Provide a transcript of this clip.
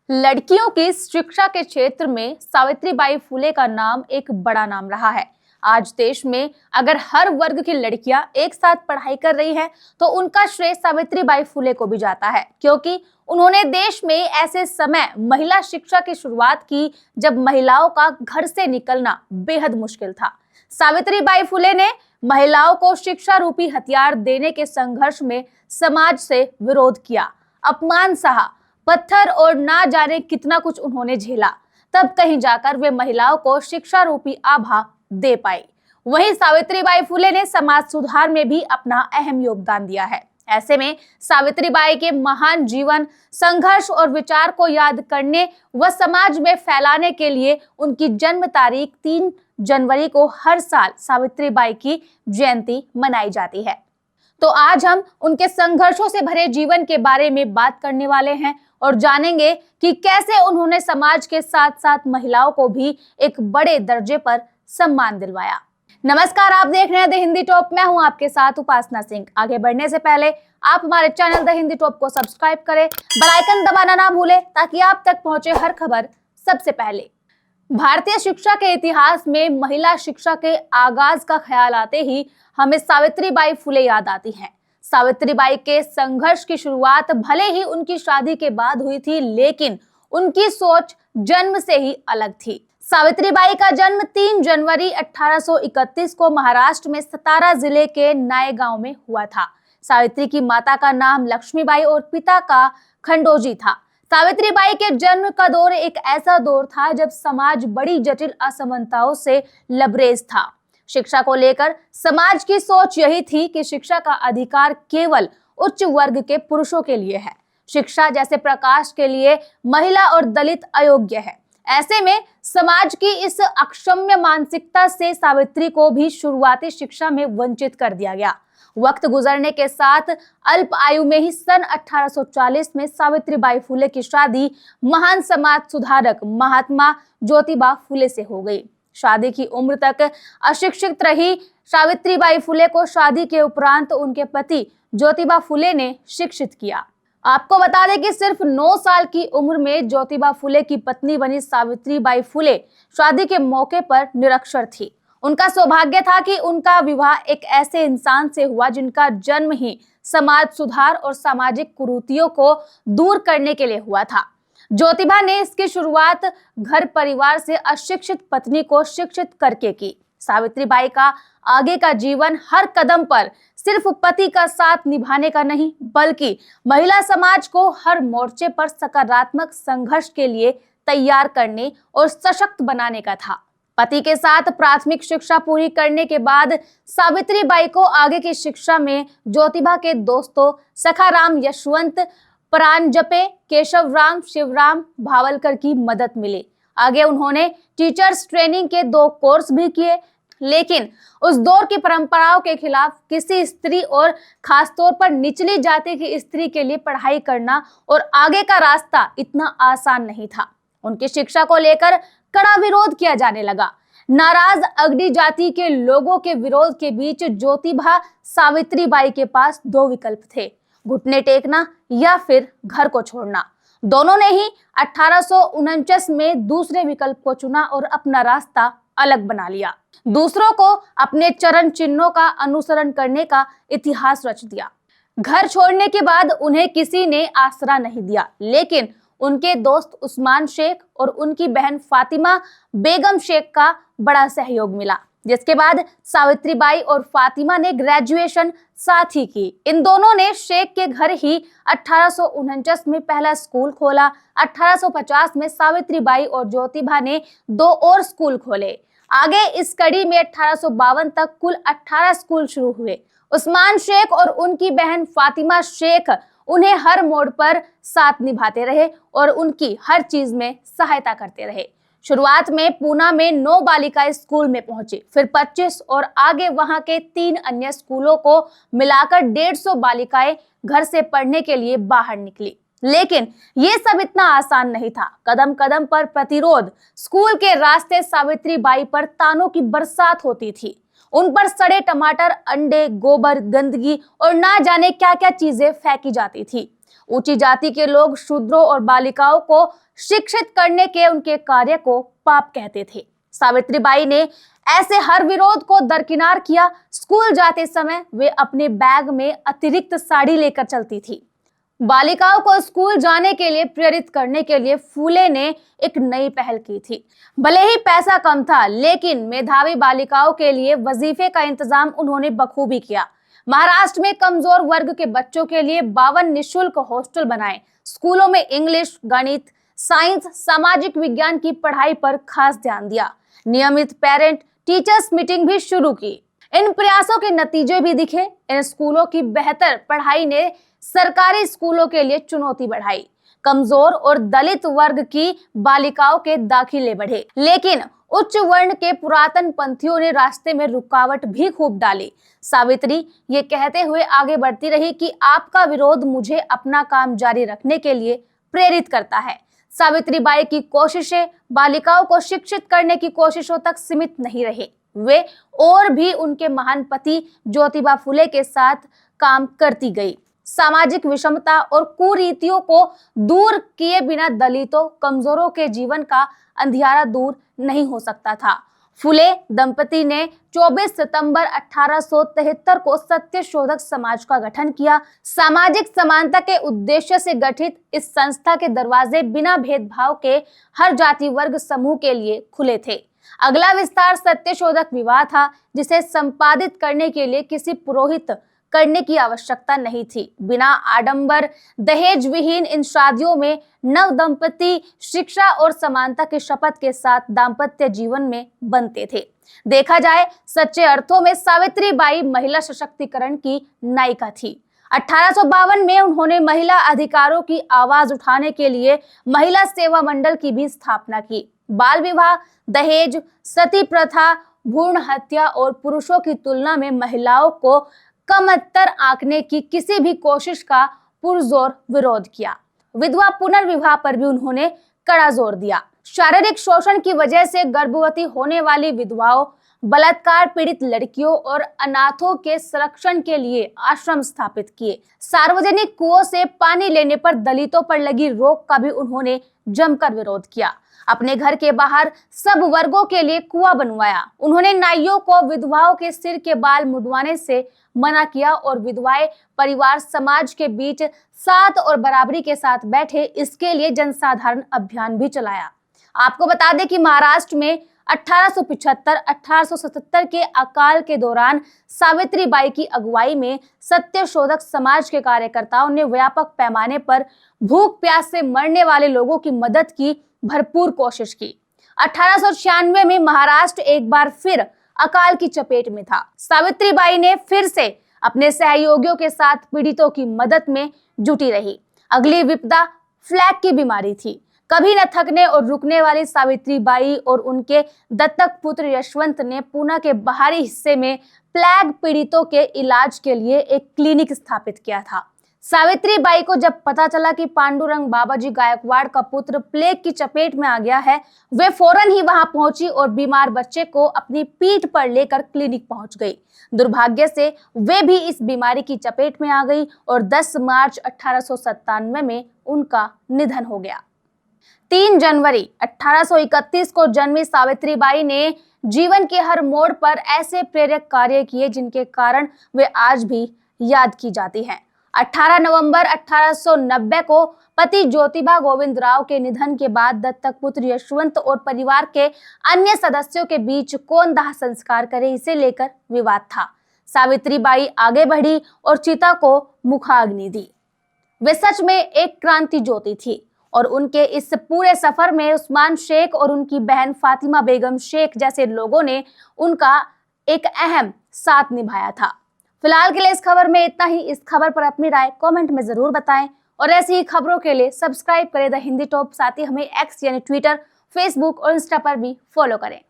लड़कियों की शिक्षा के क्षेत्र में सावित्रीबाई फुले का नाम एक बड़ा नाम रहा है। आज देश में अगर हर वर्ग की लड़कियां एक साथ पढ़ाई कर रही हैं, तो उनका श्रेय सावित्रीबाई फुले को भी जाता है, क्योंकि उन्होंने देश में ऐसे समय महिला शिक्षा की शुरुआत की जब महिलाओं का घर से निकलना बेहद मुश्किल था। सावित्रीबाई फुले ने महिलाओं को शिक्षा रूपी हथियार देने के संघर्ष में समाज से विरोध किया, अपमान सहा, पत्थर और ना जाने कितना कुछ उन्होंने झेला, तब कहीं जाकर वे महिलाओं को शिक्षा रूपी आभा दे पाई। वहीं सावित्रीबाई फुले ने समाज सुधार में भी अपना अहम योगदान दिया है। ऐसे में सावित्रीबाई के महान जीवन, संघर्ष और विचार को याद करने व समाज में फैलाने के लिए उनकी जन्म तारीख 3 जनवरी को हर साल सावित्रीबाई की जयंती मनाई जाती है। तो आज हम उनके संघर्षों से भरे जीवन के बारे में बात करने वाले हैं और जानेंगे कि कैसे उन्होंने समाज के साथ साथ महिलाओं को भी एक बड़े दर्जे पर सम्मान दिलवाया। नमस्कार, आप देख रहे हैं द हिंदी टॉप। मैं हूं आपके साथ उपासना सिंह। आगे बढ़ने से पहले आप हमारे चैनल द हिंदी टॉप को सब्सक्राइब करें, बेल आइकन दबाना ना भूलें ताकि आप तक पहुंचे हर खबर सबसे पहले। भारतीय शिक्षा के इतिहास में महिला शिक्षा के आगाज का ख्याल आते ही हमें सावित्रीबाई फुले याद आती हैं। सावित्रीबाई के संघर्ष की शुरुआत भले ही उनकी शादी के बाद हुई थी, लेकिन उनकी सोच जन्म से ही अलग थी। सावित्रीबाई का जन्म 3 जनवरी 1831 को महाराष्ट्र में सतारा जिले के नायगांव में हुआ था। सावित्री की माता का नाम लक्ष्मीबाई और पिता का खंडोजी था। सावित्रीबाई के जन्म का दौर एक ऐसा दौर था जब समाज बड़ी जटिल असमानताओं से लबरेज था। शिक्षा को लेकर समाज की सोच यही थी कि शिक्षा का अधिकार केवल उच्च वर्ग के पुरुषों के लिए है। शिक्षा जैसे प्रकाश के लिए महिला और दलित अयोग्य है। ऐसे में समाज की इस अक्षम्य मानसिकता से सावित्री को भी शुरुआती शिक्षा में वंचित कर दिया गया। वक्त गुजरने के साथ अल्प आयु में ही सन 1840 में सावित्रीबाई फुले की शादी महान समाज सुधारक महात्मा ज्योतिबा फुले से हो गई। शादी की उम्र तक अशिक्षित रही सावित्रीबाई फुले को शादी के उपरांत उनके पति ज्योतिबा फुले ने शिक्षित किया। आपको बता दें कि सिर्फ 9 साल की उम्र में ज्योतिबा फुले की पत्नी बनी सावित्रीबाई फुले शादी के मौके पर निरक्षर थी। उनका सौभाग्य था कि उनका विवाह एक ऐसे इंसान से हुआ जिनका जन्म ही समाज सुधार और सामाजिक कुरीतियों को दूर करने के लिए हुआ था। ज्योतिबा ने इसकी शुरुआत घर परिवार से अशिक्षित पत्नी को शिक्षित करके की। सावित्रीबाई का आगे का जीवन हर कदम पर सिर्फ पति का साथ निभाने का नहीं, बल्कि महिला समाज को हर मोर्चे पर सकारात्मक संघर्ष के लिए तैयार करने और सशक्त बनाने का था। पति के साथ प्राथमिक शिक्षा पूरी करने के बाद सावित्रीबाई को आगे की शिक्षा में ज्योतिबा के दोस्तों सखाराम, यशवंत, परांजपे, केशवराम, शिवराम भावलकर की मदद मिली। आगे उन्होंने टीचर्स ट्रेनिंग के 2 कोर्स भी किए, लेकिन उस दौर की परंपराओं के खिलाफ किसी स्त्री और खासतौर पर निचली जाति की स्त्री के लिए पढ़ाई करना और आगे का रास्ता इतना आसान नहीं था। उनकी शिक्षा को लेकर कड़ा विरोध किया जाने लगा। नाराज अगड़ी जाति के लोगों के विरोध के बीच ज्योतिबा सावित्रीबाई के पास 2 विकल्प थे, घुटने टेकना या फिर घर को छोड़ना। दोनों ने ही 1849 में दूसरे विकल्प को चुना और अपना रास्ता अलग बना लिया। दूसरों को अपने चरण चिन्हों का अनुसरण करने का इतिहास रच दिया। घर छोड़ने के बाद उन्हें किसी ने आसरा नहीं दिया, लेकिन उनके दोस्त उस्मान शेख और उनकी बहन फातिमा बेगम शेख का बड़ा सहयोग मिला, जिसके बाद सावित्रीबाई और फातिमा ने ग्रेजुएशन साथ ही की। इन दोनों ने शेख के घर ही 1849 में पहला स्कूल खोला। 1850 में सावित्रीबाई और ज्योतिबा ने 2 और स्कूल खोले। आगे इस कड़ी में 1852 तक कुल 18 स्कूल शुरू हुए। उस्मान शेख और उनकी बहन फातिमा शेख उन्हें हर मोड़ पर साथ निभाते रहे और उनकी हर चीज में सहायता करते रहे। शुरुआत में पूना में 9 बालिका स्कूल में पहुंची, फिर 25 और आगे वहां के 3 अन्य स्कूलों को मिलाकर 150 बालिकाएं घर से पढ़ने के लिए बाहर निकली। लेकिन ये सब इतना आसान नहीं था। कदम कदम पर प्रतिरोध, स्कूल के रास्ते सावित्रीबाई पर तानों की बरसात होती थी। उन पर सड़े टमाटर, अंडे, गोबर, गंदगी और ना जाने क्या क्या चीजें फेंकी जाती थी। ऊंची जाति के लोग शूद्रों और बालिकाओं को शिक्षित करने के उनके कार्य को पाप कहते थे। सावित्रीबाई ने ऐसे हर विरोध को दरकिनार किया। स्कूल जाते समय वे अपने बैग में अतिरिक्त साड़ी लेकर चलती थी। बालिकाओं को स्कूल जाने के लिए प्रेरित करने के लिए फूले ने एक नई पहल की थी। भले ही पैसा कम था, लेकिन मेधावी बालिकाओं के लिए वजीफे का इंतजाम उन्होंने बखूबी किया। महाराष्ट्र में कमजोर वर्ग के बच्चों के लिए 52 निःशुल्क हॉस्टल बनाए। स्कूलों में इंग्लिश, गणित, साइंस, सामाजिक विज्ञान की पढ़ाई पर खास ध्यान दिया। नियमित पेरेंट टीचर्स मीटिंग भी शुरू की। इन प्रयासों के नतीजे भी दिखे। इन स्कूलों की बेहतर पढ़ाई ने सरकारी स्कूलों के लिए चुनौती बढ़ाई। कमजोर और दलित वर्ग की बालिकाओं के दाखिले बढ़े, लेकिन उच्च वर्ण के पुरातन पंथियों ने रास्ते में रुकावट भी खूब डाली। सावित्री ये कहते हुए आगे बढ़ती रही कि आपका विरोध मुझे अपना काम जारी रखने के लिए प्रेरित करता है। सावित्रीबाई की कोशिशें बालिकाओं को शिक्षित करने की कोशिशों तक सीमित नहीं रहे। वे और भी उनके महान पति ज्योतिबा फुले के साथ काम करती गई। सामाजिक विषमता और कुरीतियों को दूर किए बिना दलितों, कमजोरों के जीवन का अंधियारा दूर नहीं हो सकता था। फुले दंपति ने 24 सितंबर 1873 को सत्यशोधक समाज का गठन किया। सामाजिक समानता के उद्देश्य से गठित इस संस्था के दरवाजे बिना भेदभाव के हर जाति वर्ग समूह के लिए खुले थे। अगला विस्तार सत्यशोधक विवाह था, जिसे संपादित करने के लिए किसी पुरोहित करने की आवश्यकता नहीं थी। बिना आडंबर, दहेज विहीन इन शादियों में नव दंपति शिक्षा और समानता की शपथ के साथ दाम्पत्य जीवन में बनते थे। देखा जाए, सच्चे अर्थों में सावित्रीबाई महिला सशक्तिकरण की नायिका थी। 1852 में उन्होंने महिला अधिकारों की आवाज उठाने के लिए महिला सेवा मंडल की भी स्थापना की। बाल विवाह, दहेज, सती प्रथा, भ्रूण हत्या और पुरुषों की तुलना में महिलाओं को कमतर आंकने की किसी भी कोशिश का पुरजोर विरोध किया। विधवा पुनर्विवाह पर भी उन्होंने कड़ा जोर दिया। शारीरिक शोषण की वजह से गर्भवती होने वाली विधवाओं, बलात्कार पीड़ित लड़कियों और अनाथों के संरक्षण के लिए आश्रम स्थापित किए। सार्वजनिक कुओं से पानी लेने पर दलितों पर लगी रोक का भी उन्होंने जमकर विरोध किया। अपने घर के बाहर सब वर्गों के लिए कुआं बनवाया। उन्होंने नाइयों को विधवाओं के सिर के बाल मुंडवाने से मना किया और विधवाएं परिवार समाज के बीच साथ और बराबरी के साथ बैठे, इसके लिए जनसाधारण अभियान भी चलाया। आपको बता दें कि महाराष्ट्र में 1875-1877 के अकाल के दौरान सावित्रीबाई की अगुवाई में सत्यशोधक समाज के कार्यकर्ताओं ने व्यापक पैमाने पर भूख प्यास से मरने वाले लोगों की मदद की भरपूर कोशिश की। 1896 में महाराष्ट्र एक बार फिर अकाल की चपेट में था। सावित्रीबाई ने फिर से अपने सहयोगियों के साथ पीड़ितों की मदद में जुटी रही। अगली विपदा फ्लैग की बीमारी थी। कभी न थकने और रुकने वाली सावित्रीबाई और उनके दत्तक पुत्र यशवंत ने पुणे के बाहरी हिस्से में प्लेग पीड़ितों के इलाज के लिए एक क्लिनिक स्थापित किया था। सावित्रीबाई को जब पता चला कि पांडुरंग बाबाजी गायकवाड़ का पुत्र प्लेग की चपेट में आ गया है, वे फौरन ही वहां पहुंची और बीमार बच्चे को अपनी पीठ पर लेकर क्लिनिक पहुंच गई। दुर्भाग्य से वे भी इस बीमारी की चपेट में आ गई और 10 मार्च 1897 में उनका निधन हो गया। 3 जनवरी 1831 को जन्मी सावित्रीबाई ने जीवन के हर मोड़ पर ऐसे प्रेरक कार्य किए जिनके कारण वे आज भी याद की जाती हैं। 18 नवंबर 1890 को पति ज्योतिबा गोविंद राव के निधन के बाद दत्तक पुत्र यशवंत और परिवार के अन्य सदस्यों के बीच कौन दाह संस्कार करे, इसे लेकर विवाद था। सावित्रीबाई आगे बढ़ी और चिता को मुखाग्नि दी। वे सच में एक क्रांति ज्योति थी और उनके इस पूरे सफर में उस्मान शेख और उनकी बहन फातिमा बेगम शेख जैसे लोगों ने उनका एक अहम साथ निभाया था। फिलहाल के लिए इस खबर में इतना ही। इस खबर पर अपनी राय कमेंट में जरूर बताएं और ऐसी ही खबरों के लिए सब्सक्राइब करें द हिंदी टॉप। साथ ही हमें एक्स यानी ट्विटर, फेसबुक और इंस्टा पर भी फॉलो करें।